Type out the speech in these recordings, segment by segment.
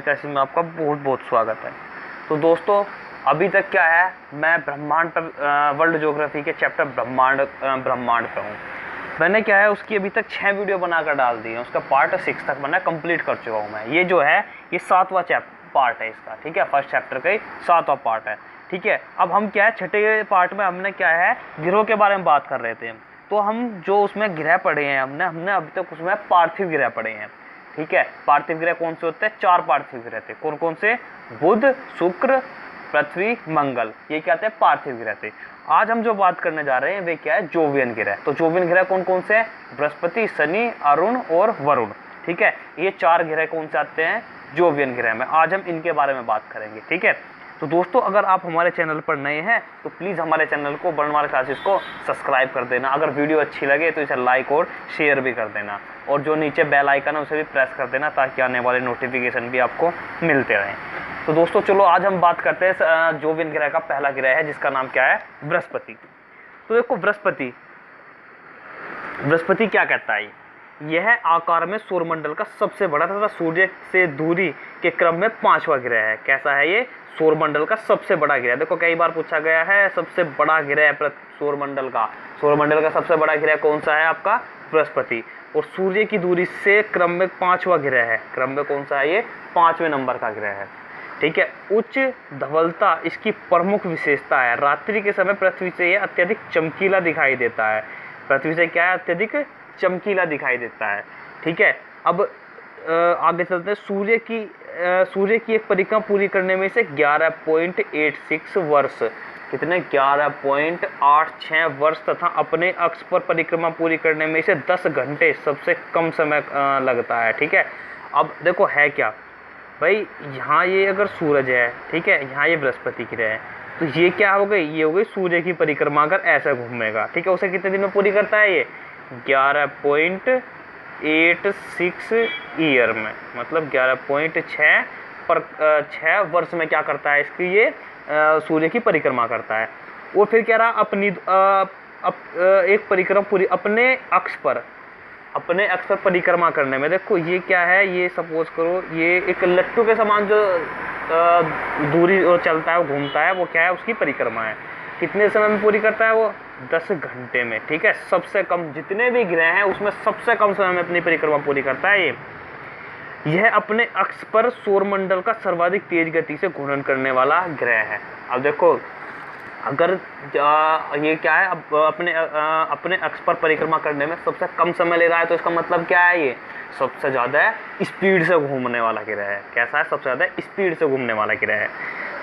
Online classes में आपका बहुत बहुत स्वागत है। तो दोस्तों, अभी तक क्या है, मैं ब्रह्मांड पर वर्ल्ड ज्योग्राफी के चैप्टर ब्रह्मांड पे हूँ। मैंने क्या है उसकी अभी तक 6 वीडियो बनाकर डाल दी है। उसका पार्ट 6 तक मैंने कंप्लीट कर चुका हूँ मैं। ये जो है ये 7वां पार्ट है इसका, ठीक है। फर्स्ट चैप्टर का ही 7वां पार्ट है, ठीक है। अब हम क्या है, छठे पार्ट में हमने क्या है ग्रहों के बारे में बात कर रहे थे। तो हम जो उसमें ग्रह पढ़े हैं हमने अभी तक उसमें पार्थिव ग्रह पढ़े हैं, ठीक है। पार्थिव ग्रह कौन से होते हैं? 4 पार्थिव ग्रह थे। कौन कौन से? बुध, शुक्र, पृथ्वी, मंगल, ये क्या थे? पार्थिव ग्रह थे। आज हम जो बात करने जा रहे हैं वे क्या है? जोवियन ग्रह। तो जोवियन ग्रह कौन कौन से हैं? बृहस्पति, शनि, अरुण और वरुण, ठीक है। ये 4 ग्रह कौन से आते हैं जोवियन ग्रह में? आज हम इनके बारे में बात करेंगे, ठीक है। तो दोस्तों, अगर आप हमारे चैनल पर नए हैं तो प्लीज़ हमारे चैनल को वर्णमाला क्लासेस को सब्सक्राइब कर देना। अगर वीडियो अच्छी लगे तो इसे लाइक और शेयर भी कर देना, और जो नीचे बेल आइकन है उसे भी प्रेस कर देना ताकि आने वाले नोटिफिकेशन भी आपको मिलते रहें। तो दोस्तों चलो, आज हम बात करते हैं जोवियन ग्रह का पहला ग्रह है जिसका नाम क्या है? बृहस्पति। तो देखो, बृहस्पति क्या कहता है? यह आकार में सौरमंडल का सबसे बड़ा तथा सूर्य से दूरी के क्रम में 5वां ग्रह है। कैसा है ये? सौरमंडल का सबसे बड़ा ग्रह। देखो, कई बार पूछा गया है सबसे बड़ा ग्रह सौरमंडल का सबसे बड़ा ग्रह कौन सा है? आपका बृहस्पति। और सूर्य की दूरी से क्रम में 5वां ग्रह है। क्रम में कौन सा है ये? 5वें नंबर का ग्रह है, ठीक है। उच्च धवलता इसकी प्रमुख विशेषता है। रात्रि के समय पृथ्वी से यह अत्यधिक चमकीला दिखाई देता है। पृथ्वी से क्या है? अत्यधिक चमकीला दिखाई देता है, ठीक है। अब आगे चलते हैं। सूर्य की एक परिक्रमा पूरी करने में से 11.86 वर्ष, कितने? 11.86 वर्ष, तथा अपने अक्ष पर परिक्रमा पूरी करने में से 10 घंटे सबसे कम समय लगता है, ठीक है। अब देखो है क्या भाई, यहाँ ये अगर सूरज है, ठीक है, यहाँ ये बृहस्पति ग्रह है, तो ये क्या हो गई? ये हो गई सूर्य की परिक्रमा। अगर ऐसा घूमेगा, ठीक है, उसे कितने दिन में पूरी करता है? ये 11.86 ईयर में, मतलब 11.6 वर्ष में क्या करता है इसकी? ये सूर्य की परिक्रमा करता है। वो फिर कह रहा अपनी एक परिक्रमा पूरी अपने अक्ष पर परिक्रमा करने में। देखो ये क्या है, ये सपोज करो ये एक लट्टू के समान जो दूरी चलता है, वो घूमता है, वो क्या है? उसकी परिक्रमा है। कितने समय में पूरी करता है वो? 10 घंटे में, ठीक है। सबसे कम, जितने भी ग्रह हैं उसमें सबसे कम समय में अपनी परिक्रमा पूरी करता है ये। यह अपने अक्ष पर सौरमंडल का सर्वाधिक तेज गति से घूर्णन करने वाला ग्रह है। अब देखो, अगर ये क्या है, अब अपने अक्ष पर परिक्रमा करने में सबसे कम समय ले रहा है, तो इसका मतलब क्या है? ये सबसे ज़्यादा स्पीड से घूमने वाला ग्रह है। कैसा है? सबसे ज़्यादा स्पीड से घूमने वाला ग्रह है।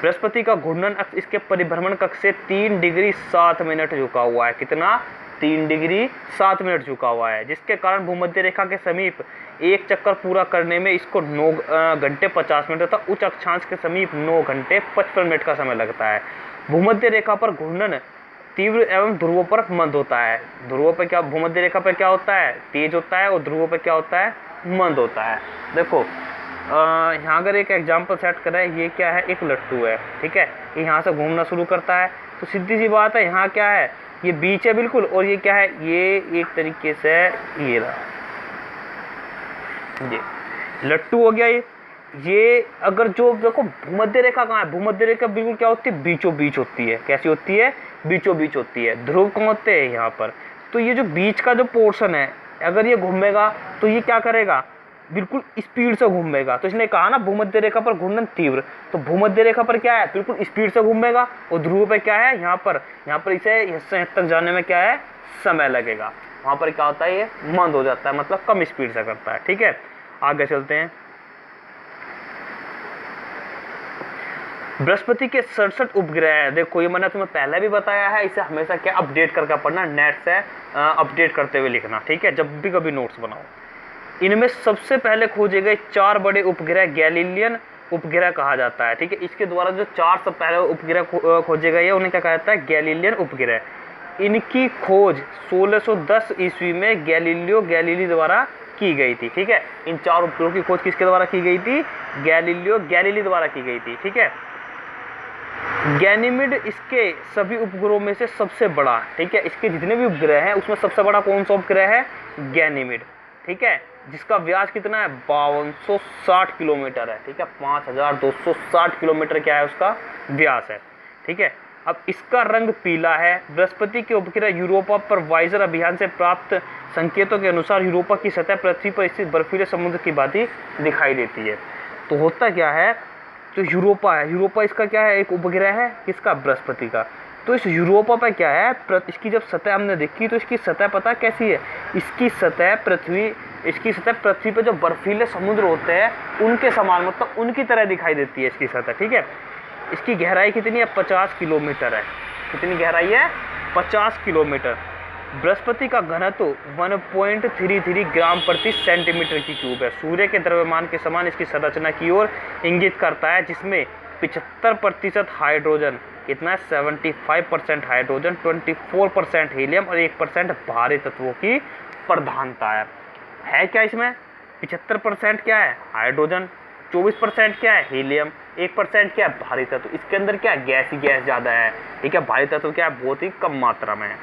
बृहस्पति का घूर्णन अक्ष इसके परिभ्रमण कक्ष से 3 डिग्री 7 मिनट झुका हुआ है। कितना? 3 डिग्री 7 मिनट झुका हुआ है, जिसके कारण भूमध्य रेखा के समीप एक चक्कर पूरा करने में इसको 9 घंटे 50 मिनट तथा उच्च अक्षांश के समीप 9 घंटे 55 मिनट का समय लगता है। भूमध्य रेखा पर घूर्णन तीव्र एवं ध्रुवों पर मंद होता है। ध्रुवों पर क्या? भूमध्य रेखा पर क्या होता है? तेज होता है, और ध्रुवों पर क्या होता है? मंद होता है। देखो यहाँ अगर एक एग्जाम्पल सेट करें, ये क्या है? एक लट्टू है, ठीक है। ये यहाँ से घूमना शुरू करता है, तो सीधी सी बात है, यहाँ क्या है? ये बीच है बिल्कुल, और ये क्या है? ये एक तरीके से ये रहा, ये लट्टू हो गया। ये अगर जो देखो भूमध्य रेखा कहाँ है? भूमध्य रेखा बिल्कुल क्या होती है? बीचों बीच होती है। कैसी होती है? बीचों बीच होती है। ध्रुव कहाँ होते हैं? यहाँ पर। तो ये जो बीच का जो पोर्शन है, अगर ये घूमेगा तो ये क्या करेगा? बिल्कुल स्पीड से घूमेगा। तो इसने कहा ना भूमध्य रेखा पर घूर्णन तीव्र, तो भूमध्य रेखा पर क्या है? बिल्कुल स्पीड से घूमेगा। और ध्रुव पे क्या है? यहाँ पर इसे हिस्से तक जाने में क्या है? समय लगेगा। वहाँ पर क्या होता है? ये मंद हो जाता है, मतलब कम स्पीड से करता है, ठीक है। आगे चलते हैं। बृहस्पति के 67 उपग्रह है। देखो, ये मैंने तुम्हें पहले भी बताया है, इसे हमेशा क्या अपडेट करके पढ़ना, नेट से अपडेट करते हुए लिखना, ठीक है, जब भी कभी नोट्स बनाओ। इनमें सबसे पहले खोजे गए 4 बड़े उपग्रह गैलीलियन उपग्रह कहा जाता है, ठीक है। इसके द्वारा जो 4 सब पहले उपग्रह खोजे गए हैं उन्हें क्या कहा जाता है? गैलीलियन उपग्रह। इनकी खोज 1610 ईस्वी में गैलीलियो गैलीली द्वारा की गई थी, ठीक है। इन 4 उपग्रहों की खोज किसके द्वारा की गई थी? गैलीलियो गैलीली द्वारा की गई थी, ठीक है। गैनीमेड इसके सभी उपग्रहों में से सबसे बड़ा, ठीक है। इसके जितने भी उपग्रह हैं उसमें सबसे बड़ा कौन सा उपग्रह है? गैनीमेड, ठीक है। जिसका व्यास कितना है 5260 किलोमीटर है, ठीक है, 5260 किलोमीटर क्या है उसका व्यास है, ठीक है। अब इसका रंग पीला है। बृहस्पति के उपग्रह यूरोपा पर वाइजर अभियान से प्राप्त संकेतों के अनुसार यूरोपा की सतह पृथ्वी पर स्थित बर्फीले समुद्र की भांति दिखाई देती है। तो होता क्या है, तो यूरोपा है, यूरोपा इसका क्या है, एक उपग्रह है किसका, बृहस्पति का। तो इस यूरोपा पर क्या है, इसकी जब सतह हमने देखी तो इसकी सतह पता कैसी है, इसकी सतह पृथ्वी पर जो बर्फीले समुद्र होते हैं उनके समान, मतलब उनकी तरह दिखाई देती है इसकी सतह, ठीक है। इसकी गहराई कितनी है, 50 किलोमीटर है। कितनी गहराई है, 50 किलोमीटर। बृहस्पति का घनत्व 1.33 ग्राम प्रति सेंटीमीटर की क्यूब है। सूर्य के द्रव्यमान के समान इसकी संरचना की ओर इंगित करता है, जिसमें 75% हाइड्रोजन, कितना है 75% हाइड्रोजन, 24% हीलियम और 1% भारी तत्वों की प्रधानता है क्या इसमें, 75% क्या है हाइड्रोजन, 24% क्या है हीलियम, 1% क्या है भारी तत्व। इसके अंदर क्या है, गैस ही गैस ज़्यादा है, ठीक है। भारी तत्व क्या है, बहुत ही कम मात्रा में है।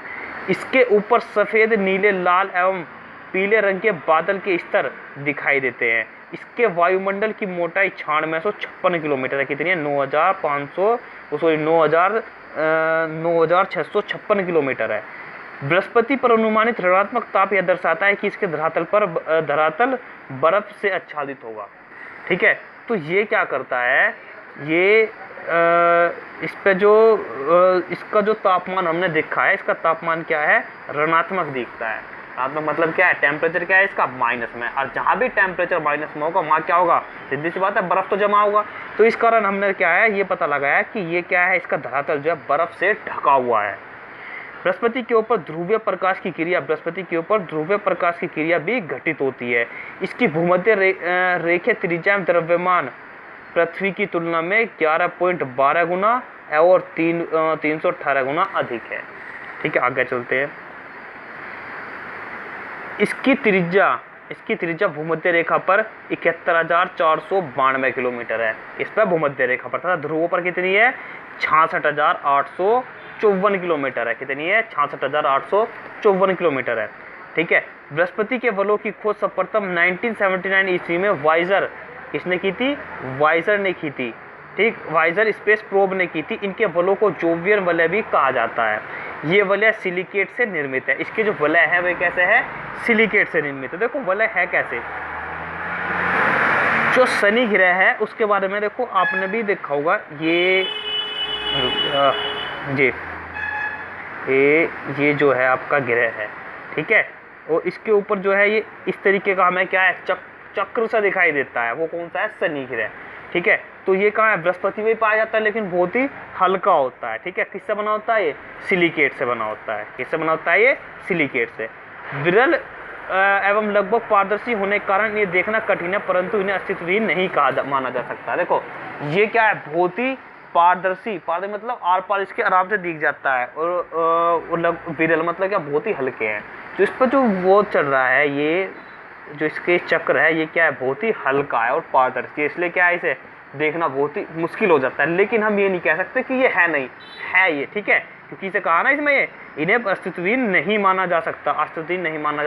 इसके ऊपर सफ़ेद, नीले, लाल एवं पीले रंग के बादल के स्तर दिखाई देते हैं। इसके वायुमंडल की मोटाई 9656 किलोमीटर है। कितनी है, 9656 किलोमीटर है। बृहस्पति पर अनुमानित ऋणात्मक ताप यह दर्शाता है कि इसके धरातल बर्फ से आच्छादित होगा, ठीक है। तो ये क्या करता है, ये इस पे जो इसका जो तापमान हमने देखा है, इसका तापमान क्या है, ऋणात्मक दिखता है। ऋणात्मक मतलब क्या है, टेम्परेचर क्या है इसका माइनस में, और जहाँ भी टेम्परेचर माइनस में होगा वहाँ क्या होगा, सीधी सी बात है बर्फ तो जमा होगा। तो इस कारण हमने क्या है, ये पता लगाया कि ये क्या है, इसका धरातल जो है बर्फ से ढका हुआ है। बृहस्पति के ऊपर ध्रुवीय प्रकाश की क्रिया भी घटित होती है। इसकी भूमध्य रेखीय त्रिज्या द्रव्यमान पृथ्वी की तुलना में 11.12 गुना और 318 गुना अधिक है, ठीक है। आगे चलते हैं। इसकी त्रिज्या भूमध्य रेखा पर 71,492 किलोमीटर है। इस पर भूमध्य रेखा पर, तथा ध्रुवों पर कितनी है, 66,854 किलोमीटर है। कितनी है, 66,854 किलोमीटर है, ठीक है। बृहस्पति के बलों की खोज सर्वप्रथम 1979 ईस्वी में वाइजर किसने की थी, वाइजर ने की थी, ठीक, वाइजर स्पेस प्रोब ने की थी। इनके बलों को जोवियन वलय भी कहा जाता है। ये वलय सिलिकेट से निर्मित है। इसके जो वलय है वे कैसे है, सिलिकेट से निर्मित है। देखो वलय है कैसे, जो शनि ग्रह है उसके बारे में देखो, आपने भी देखा होगा, ये जो है आपका ग्रह है, ठीक है, और इसके ऊपर जो है ये इस तरीके का हमें क्या है, चक्र सा दिखाई देता है, वो कौन सा है, शनि ग्रह, ठीक है। तो ये कहाँ है, बृहस्पति में पाया जाता है, लेकिन बहुत ही हल्का होता है, ठीक है। किससे बना होता है, ये सिलिकेट से बना होता है। किससे बना होता है, ये सिलिकेट से। विरल एवं लगभग पारदर्शी होने के कारण ये देखना कठिन है, परंतु इन्हें अस्तित्वहीन नहीं माना जा सकता। देखो ये क्या है, बहुत ही पारदर्शी मतलब आर पार इसके आराम से दिख जाता है, और विरल मतलब क्या, बहुत ही हल्के हैं। तो इस पर जो वो चल रहा है, ये जो इसके चक्र है, ये क्या है, बहुत ही हल्का है और पारदर्शी, इसलिए क्या है, इसे देखना बहुत ही मुश्किल हो जाता है। लेकिन हम ये नहीं कह सकते कि ये है नहीं, है ये, ठीक है, क्योंकि इसे कहा ना इसमें, ये इन्हें अस्तित्वहीन नहीं माना जा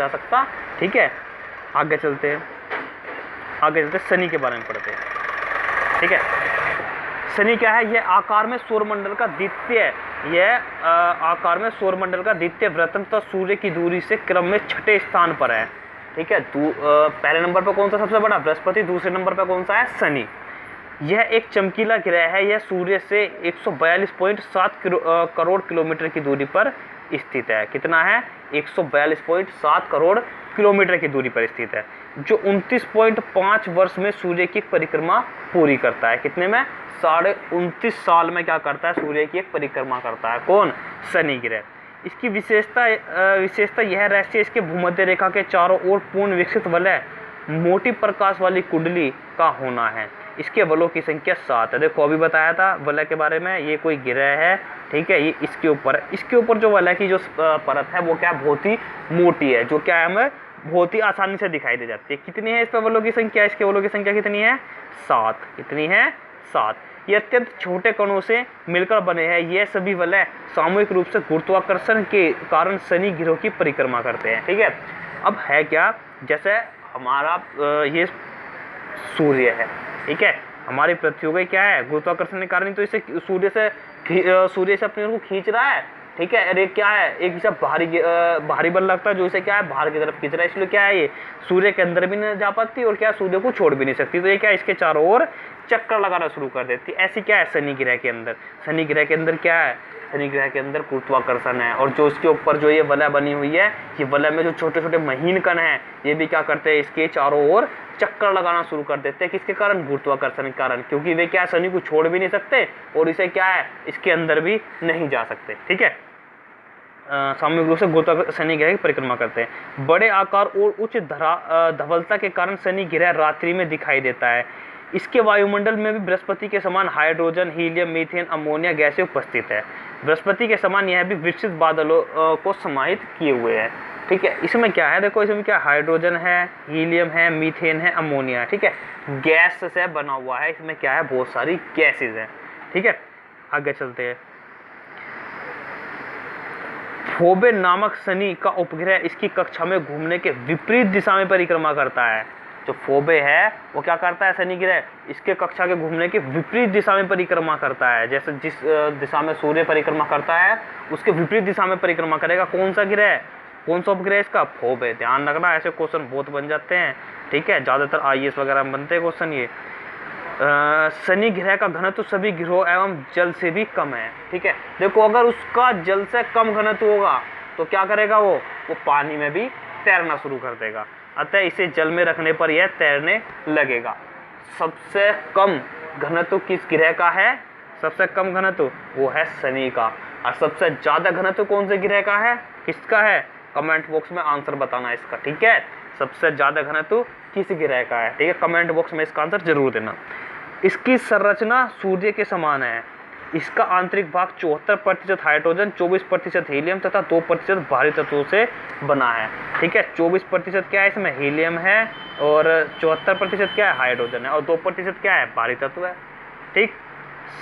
सकता, ठीक है। आगे चलते शनि के बारे में पढ़ते हैं, ठीक है। शनि क्या है, यह आकार में सौरमंडल का द्वितीय वृत्तम तथा सूर्य की दूरी से क्रम में छठे स्थान पर है, ठीक है। पहले नंबर पर कौन सा सबसे बड़ा, बृहस्पति, दूसरे नंबर पर कौन सा है, शनि। यह एक चमकीला ग्रह है। यह सूर्य से 142.7 करोड़ किलोमीटर की दूरी पर स्थित है। कितना है, 142.7 करोड़ किलोमीटर की दूरी पर स्थित है, जो 29.5 वर्ष में सूर्य की परिक्रमा पूरी करता है। कितने में, 29.5 साल में क्या करता है, सूर्य की एक परिक्रमा करता है। कौन, शनि ग्रह। इसकी विशेषता यह रहस्य इसके भूमध्य रेखा के चारों ओर पूर्ण विकसित वलय, मोटी प्रकाश वाली कुंडली का होना है। इसके वलयों की संख्या 7 है। देखो अभी बताया था वलय के बारे में, ये कोई ग्रह है, ठीक है, ये इसके ऊपर जो वलय की जो परत है वो क्या, बहुत ही मोटी है, जो क्या है, हमें बहुत ही आसानी से दिखाई दे जाती है। कितनी है इस पर वलयों की संख्या, इसके वलयों की संख्या कितनी है, 7। कितनी है, 7। ये अत्यंत छोटे कणों से मिलकर बने हैं। ये सभी वलय सामूहिक रूप से गुरुत्वाकर्षण के कारण शनि ग्रह की परिक्रमा करते हैं, ठीक है। अब है क्या, जैसे हमारा ये सूर्य है, ठीक है। हमारी पृथ्वी को क्या है, गुरुत्वाकर्षण के कारण तो इसे सूर्य से अपने को खींच रहा है, ठीक है। अरे क्या है, एक जैसा भारी बल लगता है जो इसे क्या है बाहर की तरफ खींच रहा है, इसलिए क्या है ये सूर्य के अंदर भी नहीं जा पाती और क्या सूर्य को छोड़ भी नहीं सकती, तो ये क्या इसके चारों ओर चक्कर लगाना शुरू कर देती है। ऐसी क्या है शनि ग्रह के अंदर, शनि ग्रह के अंदर क्या है, शनि ग्रह के अंदर गुरुत्वाकर्षण है, और जो इसके ऊपर जो ये वलय बनी हुई है, ये वलय में जो छोटे छोटे महीन कण हैं ये भी क्या करते हैं, इसके चारों ओर चक्कर लगाना शुरू कर देते हैं। किसके कारण, गुरुत्वाकर्षण के कारण, क्योंकि वे क्या शनि को छोड़ भी नहीं सकते और इसे क्या है इसके अंदर भी नहीं जा सकते, ठीक है। सामूहिक रूप से गुरुत्वाकर्षण शनि ग्रह की परिक्रमा करते हैं। बड़े आकार और उच्च धवलता के कारण शनि ग्रह रात्रि में दिखाई देता है। इसके वायुमंडल में भी बृहस्पति के समान हाइड्रोजन, हीलियम, मीथेन, अमोनिया गैसें उपस्थित है। बृहस्पति के समान यह भी विकसित बादलों को समाहित किए हुए है, ठीक है। इसमें क्या है, देखो इसमें क्या हाइड्रोजन है, हीलियम है, मीथेन है, अमोनिया, ठीक है, गैस से बना हुआ है। इसमें क्या है, बहुत सारी गैसेज हैं, ठीक है। आगे चलते हैं। फोबे नामक शनि का उपग्रह इसकी कक्षा में घूमने के विपरीत दिशा में परिक्रमा करता है। जो फोबे है वो क्या करता है, शनि ग्रह इसके कक्षा के घूमने के विपरीत दिशा में परिक्रमा करता है। जैसे जिस दिशा में सूर्य परिक्रमा करता है उसके विपरीत दिशा में परिक्रमा करेगा कौन सा ग्रह, कौन सा उपग्रह इसका, फोबे। ध्यान रखना, ऐसे क्वेश्चन बहुत बन जाते हैं, ठीक है, ज़्यादातर IAS वगैरह में बनते हैं क्वेश्चन ये। शनि ग्रह का घनत्व सभी ग्रहों एवं जल से भी कम है, ठीक है। देखो अगर उसका जल से कम घनत्व होगा तो क्या करेगा, वो पानी में भी तैरना शुरू कर देगा, अतः इसे जल में रखने पर यह तैरने लगेगा। सबसे कम घनत्व किस ग्रह का है, सबसे कम घनत्व वो है शनि का, और सबसे ज़्यादा घनत्व कौन से ग्रह का है, किसका है, कमेंट बॉक्स में आंसर बताना इसका, ठीक है। सबसे ज़्यादा घनत्व किस ग्रह का है, ठीक है, कमेंट बॉक्स में इसका आंसर जरूर देना। इसकी संरचना सूर्य के समान है। इसका आंतरिक भाग 74% हाइड्रोजन, 24% हीलियम तथा 2% भारी तत्वों से बना है, ठीक है। 24% क्या है, इसमें हीलियम है, और 74% क्या है, हाइड्रोजन है, और 2% क्या है, भारी तत्व है, ठीक।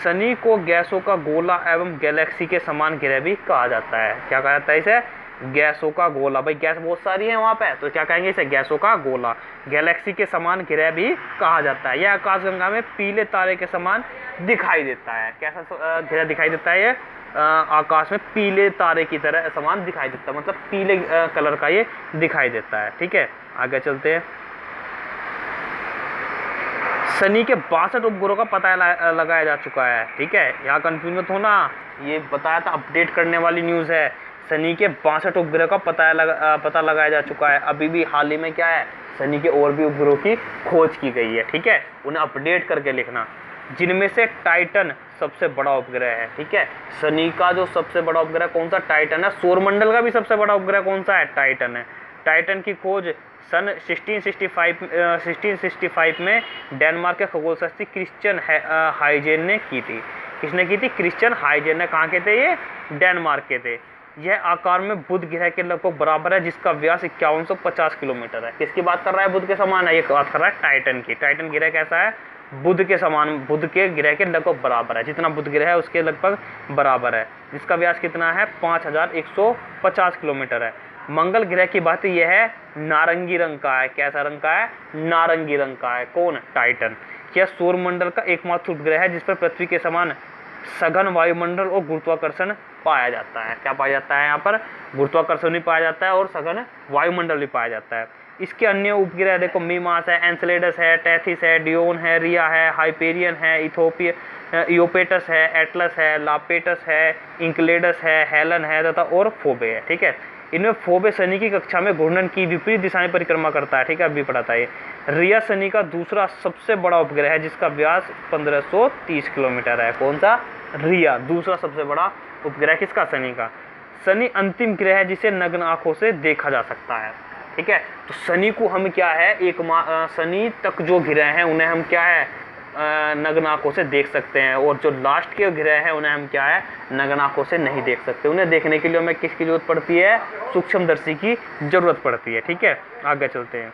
शनि को गैसों का गोला एवं गैलेक्सी के समान ग्रह भी कहा जाता है। क्या कहा जाता है इसे, गैसों का गोला। भाई गैस बहुत सारी है वहाँ पे, तो क्या कहेंगे इसे, गैसों का गोला। गैलेक्सी के समान ग्रह भी कहा जाता है। यह आकाशगंगा में पीले तारे के समान दिखाई देता है। कैसा ग्रह दिखाई देता है ये, आकाश में पीले तारे की तरह समान दिखाई देता है, मतलब पीले कलर का ये दिखाई देता है, ठीक है। आगे चलते हैं। शनि के 62 उपग्रहों का पता लगाया जा चुका है, ठीक है। यहाँ कंफ्यूज मत होना, ये बताया था, अपडेट करने वाली न्यूज़ है। शनि के 62 उपग्रह का पता लगाया जा चुका है। अभी भी हाल ही में क्या है, शनि के और भी उपग्रहों की खोज की गई है, ठीक है, उन्हें अपडेट करके लिखना। जिनमें से टाइटन सबसे बड़ा उपग्रह है, ठीक है। शनि का जो सबसे बड़ा उपग्रह कौन सा, टाइटन है। सौरमंडल का भी सबसे बड़ा उपग्रह कौन सा है, टाइटन है। टाइटन की खोज सन 1665 में डेनमार्क के खगोलशास्त्री क्रिश्चियन हाइजेन ने की थी। किसने की थी, क्रिश्चियन हाइजेन ने। कहाँ के थे ये, डेनमार्क के थे। यह आकार में बुध ग्रह के लगभग बराबर है, जिसका व्यास 5150 किलोमीटर है। किसकी बात कर रहा है, बुध के समान है, ये बात कर रहा है टाइटन की। टाइटन ग्रह कैसा है, बुध के समान, बुध के ग्रह के लगभग बराबर है, जितना बुध ग्रह है उसके लगभग बराबर है, जिसका व्यास कितना है, 5150 किलोमीटर है। मंगल ग्रह की बात यह है, नारंगी रंग का है। कैसा रंग का है, नारंगी रंग का है। कौन, टाइटन। यह सौरमंडल का एकमात्र उपग्रह है जिस पर पृथ्वी के समान सघन वायुमंडल और गुरुत्वाकर्षण पाया जाता है। क्या पाया जाता है यहाँ पर, गुरुत्वाकर्षण भी पाया जाता है और सघन वायुमंडल भी पाया जाता है। इसके अन्य उपग्रह देखो, मीमास है, एंसेलेडस है, टेथिस है, डियोन है, रिया है, हाइपेरियन है, इयोपेटस है, एटलस है, लापेटस है, इंक्लेडस है, हेलन है तथा और फोबे है, ठीक है। इनमें फोबे शनि की कक्षा में घूर्णन की विपरीत दिशा में परिक्रमा करता है, ठीक है, अभी पढ़ाता है। रिया शनि का दूसरा सबसे बड़ा उपग्रह है जिसका व्यास 1530 किलोमीटर है। कौन सा, रिया, दूसरा सबसे बड़ा उपग्रह किसका, शनि का। शनि अंतिम ग्रह है जिसे नग्न आंखों से देखा जा सकता है, ठीक है। तो शनि को हम क्या है, शनि तक जो ग्रह हैं उन्हें हम क्या है, नग्न आंखों से देख सकते हैं, और जो लास्ट के ग्रह हैं उन्हें हम क्या है, नग्न आंखों से नहीं देख सकते। उन्हें देखने के लिए हमें किसकी जरूरत पड़ती है, सूक्ष्मदर्शी की जरूरत पड़ती है, ठीक है। आगे चलते हैं।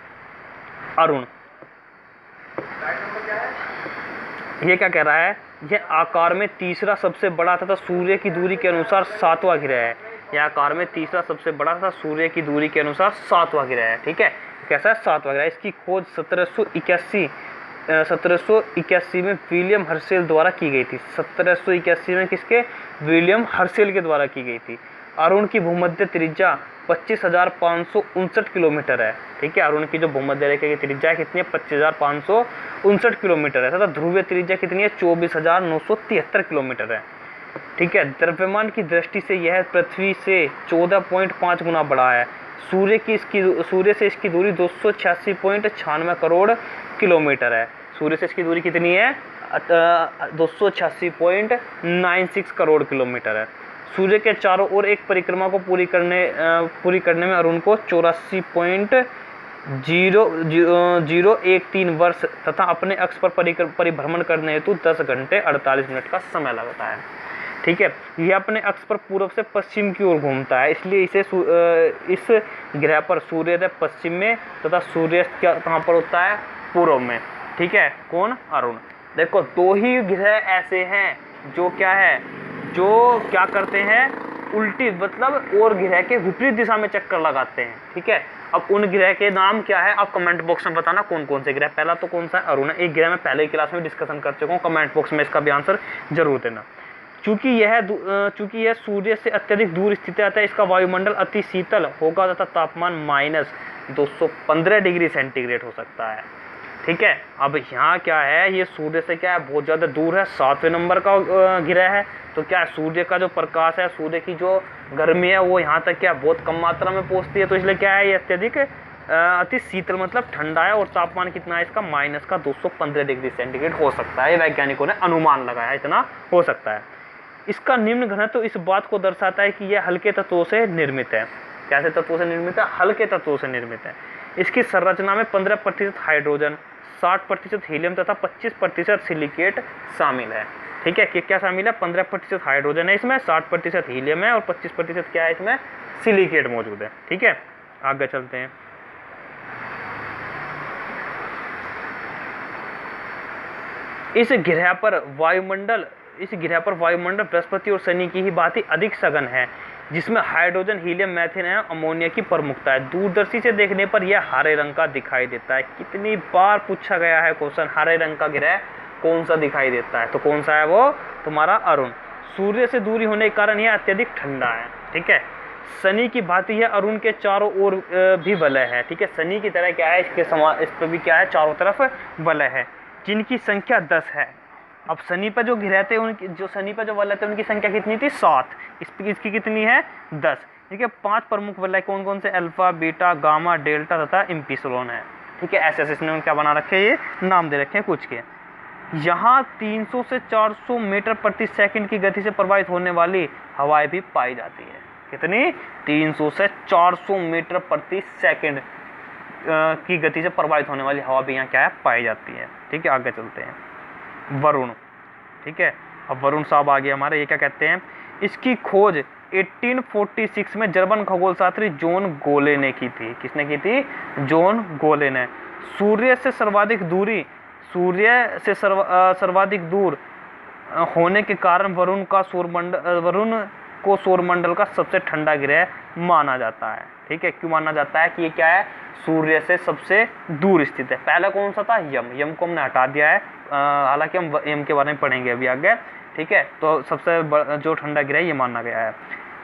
अरुण, ये क्या कह रहा है, यह आकार में तीसरा सबसे बड़ा तथा सूर्य की दूरी के अनुसार 7वां ग्रह है। यह आकार में तीसरा सबसे बड़ा तथा सूर्य की दूरी के अनुसार 7वां ग्रह है, ठीक है। कैसा है 7वां ग्रह। इसकी खोज 1781 में विलियम हर्शेल द्वारा की गई थी। 1781 में किसके? विलियम हर्शेल के द्वारा की गई थी। अरुण की भूमध्य त्रिज्या 25,559 किलोमीटर है। ठीक है, अरुण की जो भूमध्य रेखा की त्रिज्या कितनी है? 25,559 किलोमीटर है तथा ध्रुवीय त्रिज्या कितनी है? 24,973 किलोमीटर है। ठीक है, द्रव्यमान की दृष्टि से यह पृथ्वी से 14.5 गुना बड़ा है। सूर्य से इसकी दूरी 286.96 करोड़ किलोमीटर है। सूर्य से इसकी दूरी कितनी है? 286.96 करोड़ किलोमीटर है। सूर्य के चारों ओर एक परिक्रमा को पूरी करने में अरुण को 84.0013 वर्ष तथा अपने अक्ष पर परिभ्रमण करने हेतु 10 घंटे 48 मिनट का समय लगता है। ठीक है, यह अपने अक्ष पर पूर्व से पश्चिम की ओर घूमता है, इसलिए इस ग्रह पर सूर्योदय पश्चिम में तथा सूर्यास्त कहाँ पर होता है? पूर्व में। ठीक है, कौन? अरुण। देखो, 2 ही ग्रह ऐसे हैं जो क्या करते हैं? उल्टी, मतलब और ग्रह के विपरीत दिशा में चक्कर लगाते हैं। ठीक है, अब उन ग्रह के नाम क्या है? आप कमेंट बॉक्स में बताना कौन कौन से ग्रह। पहला तो कौन सा है? अरुण है। एक ग्रह में पहले ही क्लास में डिस्कशन कर चुका हूँ, कमेंट बॉक्स में इसका भी आंसर जरूर देना। चूंकि यह सूर्य से अत्यधिक दूर स्थित है, अतः इसका वायुमंडल अति शीतल होगा तथा तापमान -215 डिग्री सेंटीग्रेड हो सकता है। ठीक है, अब यहाँ क्या है? ये सूर्य से क्या है? बहुत ज़्यादा दूर है, 7वें नंबर का ग्रह है। तो क्या है? सूर्य का जो प्रकाश है, सूर्य की जो गर्मी है, वो यहाँ तक क्या बहुत कम मात्रा में पहुँचती है। तो इसलिए क्या है? ये अत्यधिक अति शीतल मतलब ठंडा है। और तापमान कितना है इसका? -215 डिग्री सेंटीग्रेड हो सकता है। वैज्ञानिकों ने अनुमान लगाया इतना हो सकता है। इसका निम्न घनत्व तो इस बात को दर्शाता है कि यह हल्के तत्वों से निर्मित है। कैसे तत्वों से निर्मित है? हल्के तत्वों से निर्मित है। इसकी संरचना में 15% हाइड्रोजन, 60% हीलियम तथा 25% सिलिकेट शामिल है। ठीक है, क्या शामिल है? 15% हाइड्रोजन है इसमें, 60% हीलियम है और 25% क्या है? इसमें सिलिकेट मौजूद है। ठीक है, आगे चलते हैं। इस ग्रह पर वायुमंडल बृहस्पति और शनि की ही भांति अधिक सघन है, जिसमें हाइड्रोजन, हीलियम, मीथेन और अमोनिया की प्रमुखता है। दूरदर्शी से देखने पर यह हरे रंग का दिखाई देता है। कितनी बार पूछा गया है क्वेश्चन, हरे रंग का ग्रह कौन सा दिखाई देता है? तो कौन सा है वो? तुम्हारा अरुण। सूर्य से दूरी होने के कारण यह अत्यधिक ठंडा है। ठीक है, शनि की भांति यह अरुण के चारों ओर भी वलय है। ठीक है, शनि की तरह क्या है? इस पर भी क्या है? चारों तरफ वलय है, जिनकी संख्या 10 है। अब शनि पर जो ग्रह थे, शनि पर जो वलय थे, उनकी संख्या कितनी थी? 7। इसकी कितनी है? 10। ठीक है, 5 प्रमुख वलय कौन कौन से? अल्फा, बीटा, गामा, डेल्टा तथा इम्पिसलोन है। ठीक है, ऐसे इसने क्या बना रखे हैं? ये नाम दे रखे हैं कुछ के। यहाँ 300 से 400 मीटर प्रति सेकंड की गति से प्रवाहित होने वाली हवाएं भी पाई जाती है। कितनी? 300 से 400 मीटर प्रति सेकंड की गति से प्रवाहित होने वाली हवा भी यहाँ क्या है? पाई जाती है। ठीक है, आगे चलते हैं। वरुण। ठीक है, अब वरुण साहब आ गए हमारे। ये क्या कहते हैं? इसकी खोज 1846 में जर्मन खगोल शास्त्री जॉन गोले ने की थी। किसने की थी? जॉन गोले ने। सूर्य से सर्वाधिक दूर होने के कारण वरुण को सौरमंडल का सबसे ठंडा ग्रह माना जाता है। ठीक है, क्यों माना जाता है? कि ये क्या है? सूर्य से सबसे दूर स्थित है। पहला कौन सा था? यम को हमने हटा दिया है, हालांकि हम यम के बारे में पढ़ेंगे अभी आगे। ठीक है, तो सबसे जो ठंडा ग्रह ये माना गया है।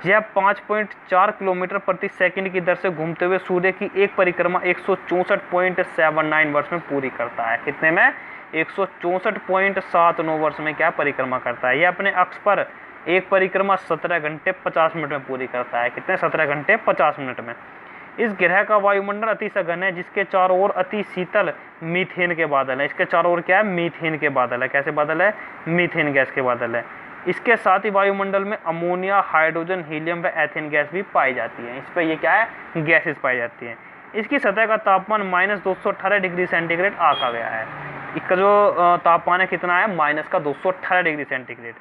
यह 5.4 किलोमीटर प्रति सेकंड की दर से घूमते हुए सूर्य की एक परिक्रमा 164.79 वर्ष में पूरी करता है। कितने में? 164.79 वर्ष में क्या परिक्रमा करता है। यह अपने अक्ष पर एक परिक्रमा 17 घंटे 50 मिनट में पूरी करता है। कितने? 17 घंटे 50 मिनट में। इस ग्रह का वायुमंडल अति सघन है, जिसके चारों ओर अति शीतल मीथेन के बादल है। इसके चारों ओर क्या है? मीथेन के बादल है। कैसे बादल है? मीथेन गैस के बादल है। इसके साथ ही वायुमंडल में अमोनिया, हाइड्रोजन, हीलियम व एथेन गैस भी पाई जाती है। इस पर ये क्या है? गैसेस पाई जाती हैं। इसकी सतह का तापमान -218 डिग्री सेंटीग्रेड आका गया है। इसका जो तापमान है कितना है? -218 डिग्री सेंटीग्रेड।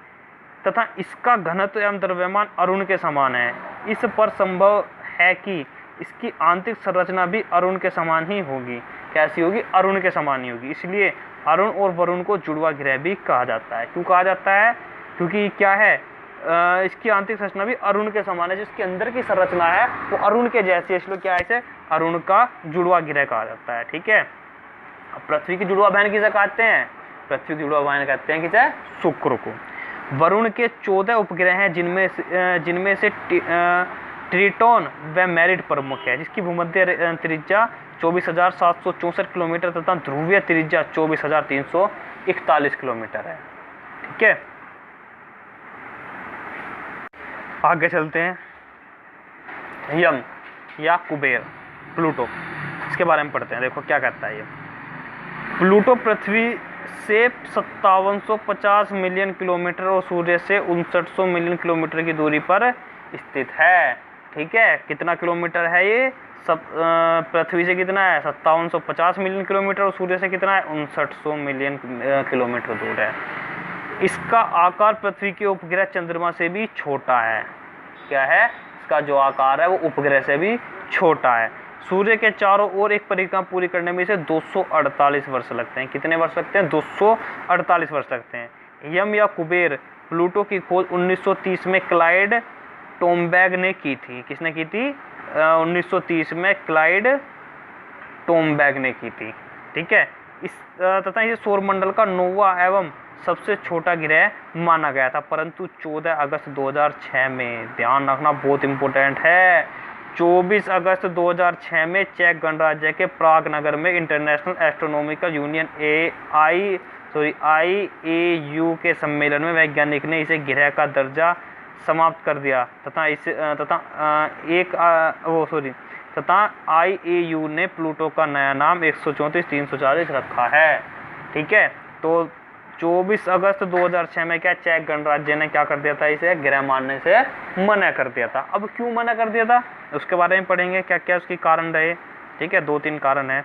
तथा इसका घनत्व एवं द्रव्यमान अरुण के समान है। इस पर संभव है कि इसकी आंतरिक संरचना भी अरुण के समान ही होगी। कैसी होगी? अरुण के समान ही होगी। इसलिए अरुण और वरुण को जुड़वा ग्रह भी कहा जाता है। क्यों कहा जाता है? क्योंकि क्या है? इसकी आंतरिक संरचना भी अरुण के समान है, जिसके अंदर की संरचना है वो अरुण के जैसी है, इसलिए क्या है, इसे अरुण का जुड़वा ग्रह कहा जाता है। ठीक है, अब पृथ्वी की जुड़वा बहन किसे कहते हैं? पृथ्वी की जुड़वा बहन कहते हैं किसे? शुक्र को। वरुण के 14 उपग्रह हैं, जिनमें से ट्रिटोन व मेरिट प्रमुख है, जिसकी भूमध्य त्रिज्या 24,764 किलोमीटर तथा ध्रुवीय त्रिज्या 24,341 किलोमीटर है। ठीक है, आगे चलते हैं। यम या कुबेर, प्लूटो, इसके बारे में पढ़ते हैं। देखो क्या कहता है ये। प्लूटो पृथ्वी से 5750 मिलियन किलोमीटर और सूर्य से 5900 मिलियन किलोमीटर की दूरी पर स्थित है। ठीक है, कितना किलोमीटर है ये? सब पृथ्वी से कितना है? 5750 मिलियन किलोमीटर और सूर्य से कितना है? 5900 मिलियन किलोमीटर दूर है। इसका आकार पृथ्वी के उपग्रह चंद्रमा से भी छोटा है। क्या है? इसका जो आकार है वो उपग्रह से भी छोटा है। सूर्य के चारों ओर एक परिक्रमा पूरी करने में इसे 248 वर्ष लगते हैं। कितने वर्ष लगते हैं? 248 वर्ष लगते हैं। यम या कुबेर प्लूटो की खोज 1930 में क्लाइड टोम्बैग ने की थी। किसने की थी? 1930 में क्लाइड टोम्बैग ने की थी। ठीक है, तथा इसे सौरमंडल का 9वां एवं सबसे छोटा ग्रह माना गया था, परंतु 14 अगस्त 2006 में, ध्यान रखना बहुत इंपॉर्टेंट है, 24 अगस्त 2006 में चेक गणराज्य के प्राग नगर में इंटरनेशनल एस्ट्रोनॉमिकल यूनियन IAU के सम्मेलन में वैज्ञानिक ने इसे ग्रह का दर्जा समाप्त कर दिया तथा IAU ने प्लूटो का नया नाम 134,340 रखा है। ठीक है, तो 24 अगस्त 2006 में क्या चेक गणराज्य ने क्या कर दिया था? इसे ग्रह मानने से मना कर दिया था। अब क्यों मना कर दिया था उसके बारे में पढ़ेंगे, क्या क्या उसके कारण रहे। ठीक है, 2-3 कारण है।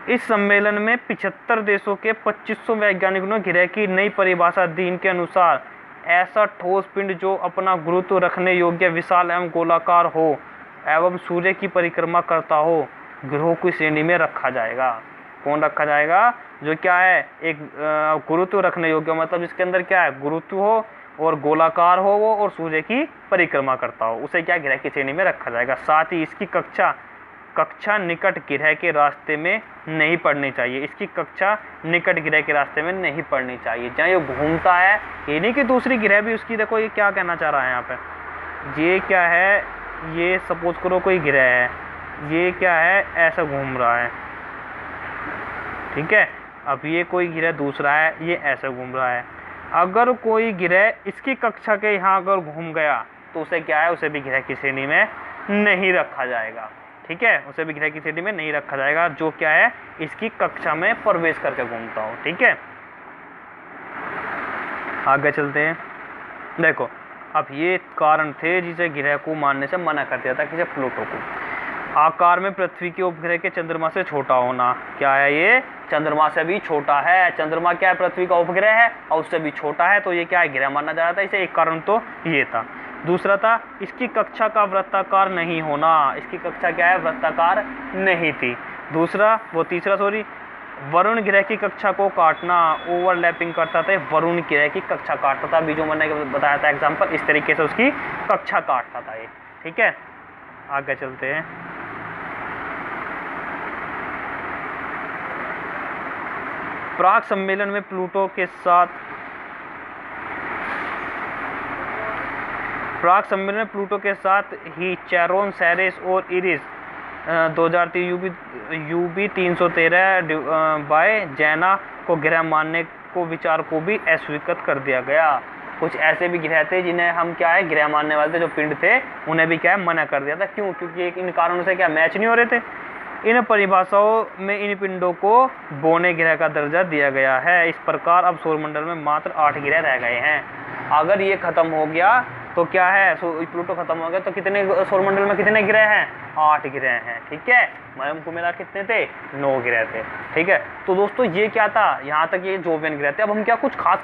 इस सम्मेलन में 75 देशों के 2500 वैज्ञानिकों ने ग्रह की नई परिभाषा दी। इनके अनुसार ऐसा ठोस पिंड जो अपना गुरुत्व रखने योग्य, विशाल एवं गोलाकार हो एवं सूर्य की परिक्रमा करता हो, ग्रहों की श्रेणी में रखा जाएगा। कौन रखा जाएगा? जो क्या है, एक गुरुत्व रखने योग्य, मतलब जिसके अंदर क्या है, गुरुत्व हो और गोलाकार हो वो और सूर्य की परिक्रमा करता हो, उसे क्या ग्रह की श्रेणी में रखा जाएगा। साथ ही इसकी कक्षा निकट ग्रह के रास्ते में नहीं पड़नी चाहिए। इसकी कक्षा निकट ग्रह के रास्ते में नहीं पड़नी चाहिए, जहाँ ये घूमता है, ये नहीं कि दूसरी ग्रह भी उसकी। देखो ये क्या कहना चाह रहा है यहाँ पे, ये क्या है, ये सपोज करो कोई ग्रह है, ये क्या है, ऐसा घूम रहा है। ठीक है, अब ये कोई ग्रह दूसरा है, ये ऐसा घूम रहा है। अगर कोई ग्रह इसकी कक्षा के यहाँ अगर घूम गया तो उसे क्या है, उसे भी ग्रह की श्रेणी में नहीं रखा जाएगा। ठीक है, उसे भी ग्रह की श्रेणी में नहीं रखा जाएगा जो क्या है, इसकी कक्षा में प्रवेश करके घूमता हो। ठीक है, आगे चलते हैं। देखो अब ये कारण थे जिसे ग्रह को मानने से मना कर दिया था, किसे? प्लूटो को। आकार में पृथ्वी के उपग्रह के चंद्रमा से छोटा होना, क्या है ये? चंद्रमा से भी छोटा है। चंद्रमा क्या है? पृथ्वी का उपग्रह है और उससे भी छोटा है, तो ये क्या है, ग्रह माना जा रहा था। इसे एक कारण तो ये था। दूसरा था इसकी कक्षा का वृत्ताकार नहीं होना। इसकी कक्षा क्या है? वृत्ताकार नहीं थी। तीसरा वरुण ग्रह की कक्षा को काटना, ओवरलैपिंग करता था। वरुण ग्रह की कक्षा काटता था, अभी जो मैंने बताया था एग्जाम्पल, इस तरीके से उसकी कक्षा काटता था ये। ठीक है, आगे चलते हैं। प्राग सम्मेलन में प्लूटो के साथ ही चैरोन, सेरेस और इरिस 2003 UB 313 बाय जैना को ग्रह मानने को विचार को भी अस्वीकृत कर दिया गया। कुछ ऐसे भी ग्रह थे जिन्हें हम क्या है, ग्रह मानने वाले थे, जो पिंड थे, उन्हें भी क्या है, मना कर दिया था। क्यों? क्योंकि इन कारणों से क्या मैच नहीं हो रहे थे। इन परिभाषाओं में इन पिंडों को बोने ग्रह का दर्जा दिया गया है। इस प्रकार अब सौरमंडल में मात्र 8 ग्रह रह गए हैं। अगर ये खत्म हो गया तो क्या है, प्लूटो खत्म हो गया तो कितने सौरमंडल में कितने ग्रह हैं? 8 ग्रह हैं। ठीक है, हमको मिला कितने थे? 9 ग्रह थे। ठीक है, तो दोस्तों ये क्या था, यहाँ तक ये जोवियन ग्रह थे। अब हम क्या कुछ खास